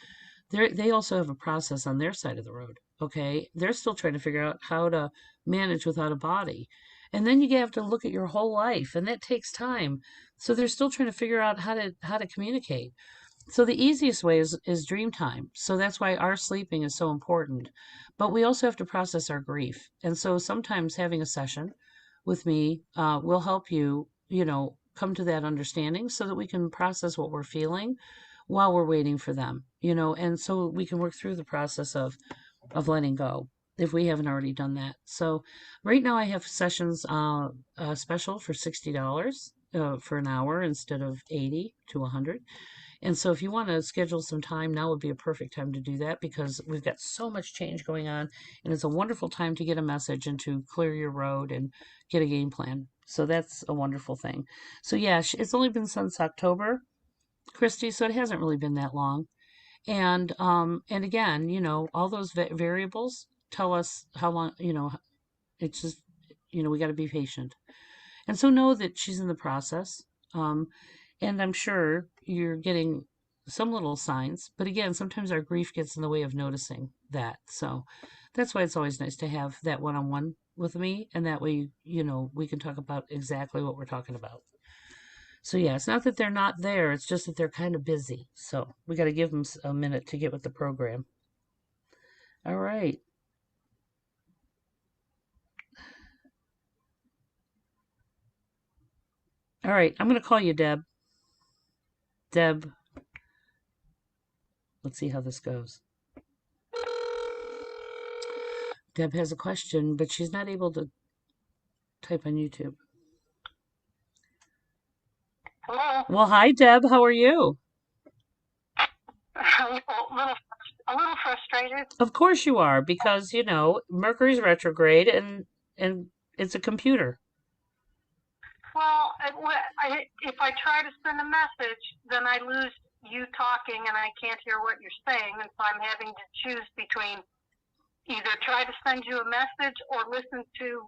they also have a process on their side of the road. Okay. They're still trying to figure out how to manage without a body. And then you have to look at your whole life, and that takes time. So they're still trying to figure out how to communicate. So the easiest way is dream time. So that's why our sleeping is so important. But we also have to process our grief. And so sometimes having a session with me will help you, come to that understanding so that we can process what we're feeling while we're waiting for them, and so we can work through the process of letting go if we haven't already done that. So right now I have sessions special for $60 for an hour instead of 80 to 100. And so if you want to schedule some time, now would be a perfect time to do that because we've got so much change going on, and it's a wonderful time to get a message and to clear your road and get a game plan. So that's a wonderful thing. So yeah, it's only been since October, Christy, so it hasn't really been that long. And again, all those variables, tell us how long, it's just, we got to be patient. And so know that she's in the process. Um, and I'm sure you're getting some little signs. But again, sometimes our grief gets in the way of noticing that. So that's why it's always nice to have that one on one with me. And that way, we can talk about exactly what we're talking about. So yeah, it's not that they're not there. It's just that they're kind of busy. So we got to give them a minute to get with the program. All right. All right. I'm going to call you Deb. Deb, let's see how this goes. Deb has a question, but she's not able to type on YouTube. Hello. Well, hi, Deb. How are you? A little frustrated. Of course you are, because, Mercury's retrograde and it's a computer. Well, if I try to send a message, then I lose you talking and I can't hear what you're saying. And so I'm having to choose between either try to send you a message or listen to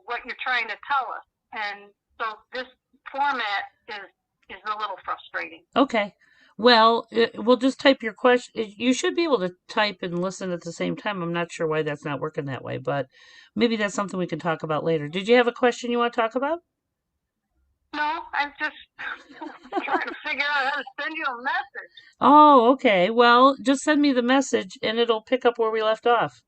what you're trying to tell us. And so this format is a little frustrating. Okay. Well, we'll just type your question. You should be able to type and listen at the same time. I'm not sure why that's not working that way, but maybe that's something we can talk about later. Did you have a question you want to talk about? No, I'm just trying to figure out how to send you a message. Oh, okay. Well, just send me the message and it'll pick up where we left off.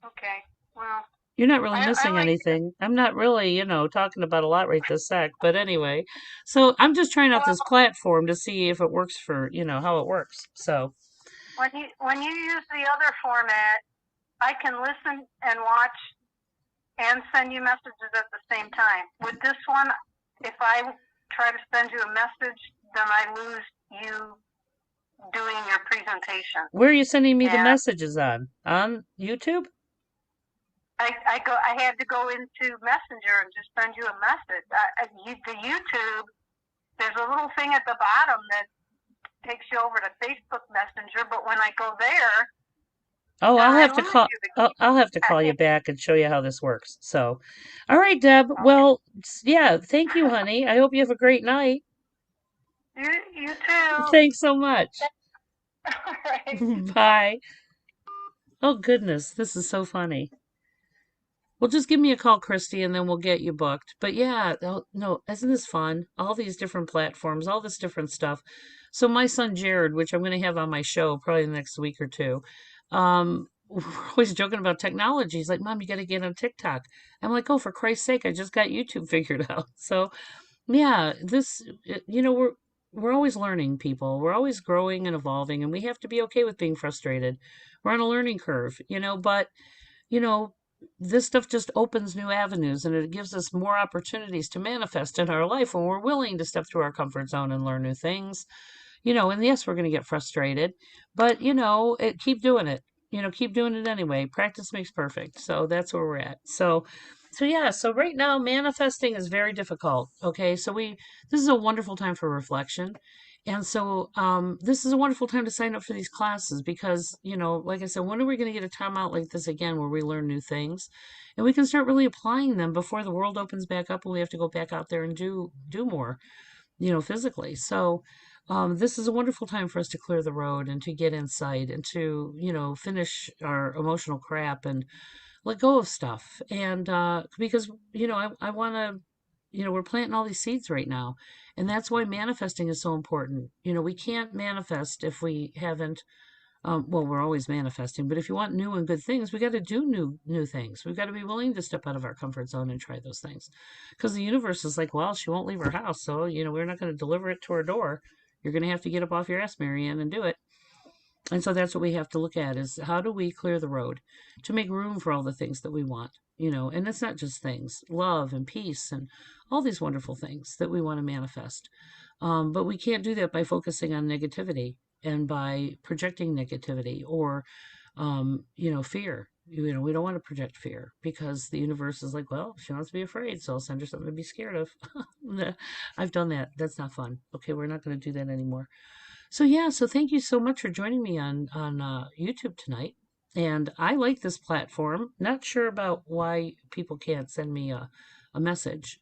Okay. Well, You're not really I missing like anything. I'm not really, talking about a lot right this sec. But anyway, so I'm just trying out this well platform to see if it works for, how it works. So, when you use the other format, I can listen and watch and send you messages at the same time. With this one, if I try to send you a message, then I lose you doing your presentation. where are you sending me the messages on? On YouTube? I had to go into Messenger and just send you a message. The YouTube, there's a little thing at the bottom that takes you over to Facebook Messenger, but when I go there, Oh, then I'll I have to lose call. you. I'll have to call you back and show you how this works. So, all right, Deb. Well, yeah. Thank you, honey. I hope you have a great night. You too. Thanks so much. All right. Bye. Oh goodness, this is so funny. Well, just give me a call, Christy, and then we'll get you booked. But yeah, no, isn't this fun? All these different platforms, all this different stuff. So my son Jared, which I'm going to have on my show probably the next week or two, we're always joking about technology. He's like, "Mom, you got to get on TikTok." I'm like, "Oh, for Christ's sake, I just got YouTube figured out." So yeah, we're always learning, people. We're always growing and evolving, and we have to be okay with being frustrated. We're on a learning curve, but you know, this stuff just opens new avenues and it gives us more opportunities to manifest in our life when we're willing to step through our comfort zone and learn new things. And yes, we're going to get frustrated, but keep doing it. Keep doing it anyway. Practice makes perfect. So that's where we're at. So yeah, so right now manifesting is very difficult. Okay. So this is a wonderful time for reflection. And so this is a wonderful time to sign up for these classes because, like I said, when are we going to get a time out like this again where we learn new things and we can start really applying them before the world opens back up and we have to go back out there and do more, physically. So this is a wonderful time for us to clear the road and to get insight and to, finish our emotional crap and let go of stuff. And because, I want to, we're planting all these seeds right now. And that's why manifesting is so important. We can't manifest if we haven't, well, we're always manifesting, but if you want new and good things, we got to do new things. We've got to be willing to step out of our comfort zone and try those things. Because the universe is like, well, she won't leave her house, so we're not going to deliver it to her door. You're going to have to get up off your ass, Marianne, and do it. And so that's what we have to look at is how do we clear the road to make room for all the things that we want, and it's not just things, love and peace and all these wonderful things that we want to manifest. But we can't do that by focusing on negativity and by projecting negativity or, fear. We don't want to project fear because the universe is like, well, she wants to be afraid, so I'll send her something to be scared of. I've done that. That's not fun. Okay, we're not going to do that anymore. So yeah, so thank you so much for joining me on YouTube tonight. And I like this platform. Not sure about why people can't send me a message.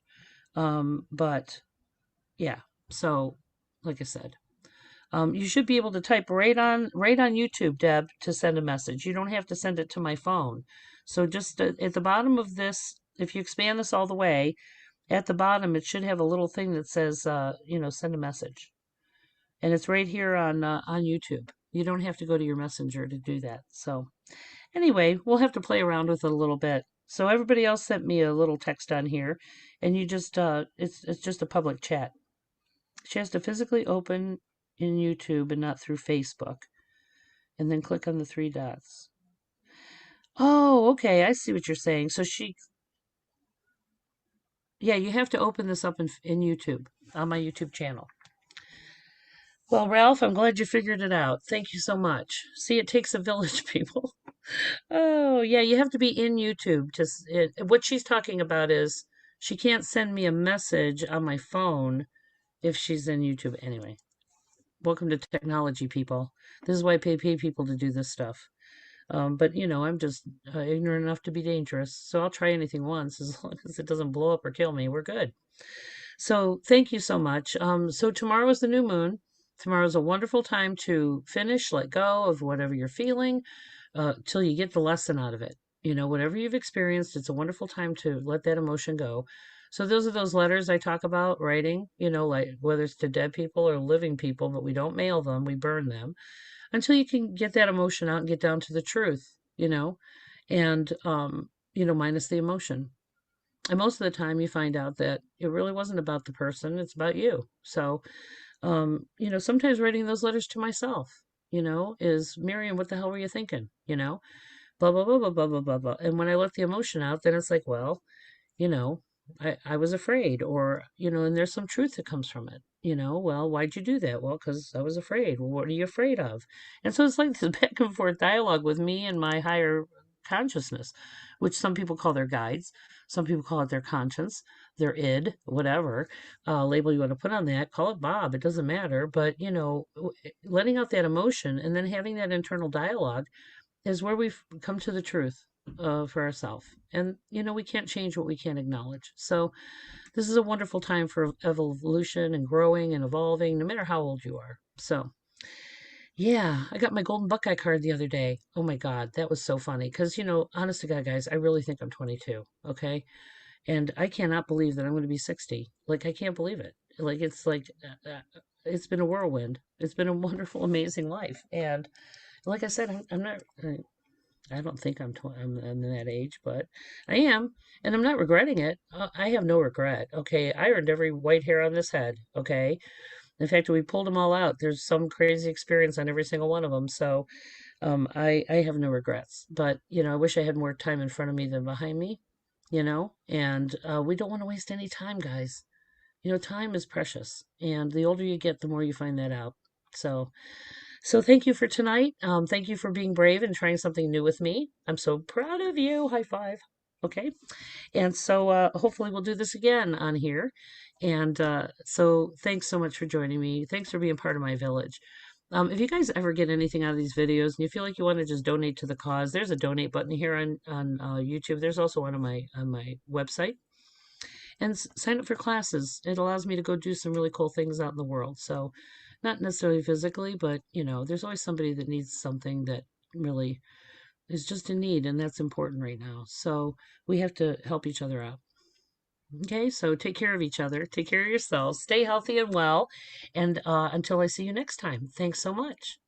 But yeah, so like I said, you should be able to type right on YouTube, Deb, to send a message. You don't have to send it to my phone. So just at the bottom of this, if you expand this all the way, at the bottom it should have a little thing that says, send a message, and it's right here on YouTube. You don't have to go to your messenger to do that. So anyway, we'll have to play around with it a little bit. So everybody else sent me a little text on here, and you just it's just a public chat. She has to physically open in YouTube and not through Facebook, and then click on the three dots. Oh, okay, I see what you're saying. So yeah, you have to open this up in YouTube, on my YouTube channel. Well, Ralph, I'm glad you figured it out. Thank you so much. See, it takes a village, people. Oh, yeah, you have to be in YouTube what she's talking about is she can't send me a message on my phone if she's in YouTube anyway. Welcome to technology, people. This is why I pay people to do this stuff. But I'm just ignorant enough to be dangerous, so I'll try anything once as long as it doesn't blow up or kill me. We're good. So thank you so much. So tomorrow is the new moon. Tomorrow is a wonderful time to finish, let go of whatever you're feeling, till you get the lesson out of it. Whatever you've experienced, it's a wonderful time to let that emotion go. So those are those letters I talk about writing, like whether it's to dead people or living people, but we don't mail them, we burn them until you can get that emotion out and get down to the truth, and minus the emotion. And most of the time you find out that it really wasn't about the person, it's about you. So, sometimes writing those letters to myself, is Miriam, what the hell were you thinking? Blah, blah, blah, blah, blah, blah, blah, blah. And when I let the emotion out, then it's like, well, you know, I was afraid, and there's some truth that comes from it. Well, why'd you do that? Well, because I was afraid. Well, what are you afraid of? And so it's like this back and forth dialogue with me and my higher consciousness, which some people call their guides, some people call it their conscience, their id, whatever label you want to put on that. Call it Bob, it doesn't matter. But, letting out that emotion and then having that internal dialogue is where we've come to the truth for ourselves. And, we can't change what we can't acknowledge. So this is a wonderful time for evolution and growing and evolving, no matter how old you are. So, yeah, I got my golden Buckeye card the other day. Oh my God, that was so funny. Because, honest to God, guys, I really think I'm 22. Okay. And I cannot believe that I'm going to be 60. Like, I can't believe it. It's been a whirlwind. It's been a wonderful, amazing life. And like I said, I'm not. I don't think I'm that age, but I am, and I'm not regretting it. I have no regret. Okay, I earned every white hair on this head. Okay, in fact, we pulled them all out. There's some crazy experience on every single one of them. So, I have no regrets. But I wish I had more time in front of me than behind me. And we don't want to waste any time, guys. Time is precious, and the older you get, the more you find that out. So. So thank you for tonight. Thank you for being brave and trying something new with me. I'm so proud of you. High five. Okay. And so hopefully we'll do this again on here. And so thanks so much for joining me. Thanks for being part of my village. If you guys ever get anything out of these videos and you feel like you want to just donate to the cause, there's a donate button here on YouTube. There's also one on my website. And sign up for classes. It allows me to go do some really cool things out in the world. So not necessarily physically, but there's always somebody that needs something that really is just in need, and that's important right now. So we have to help each other out. Okay, so take care of each other, take care of yourselves, stay healthy and well, and until I see you next time, thanks so much.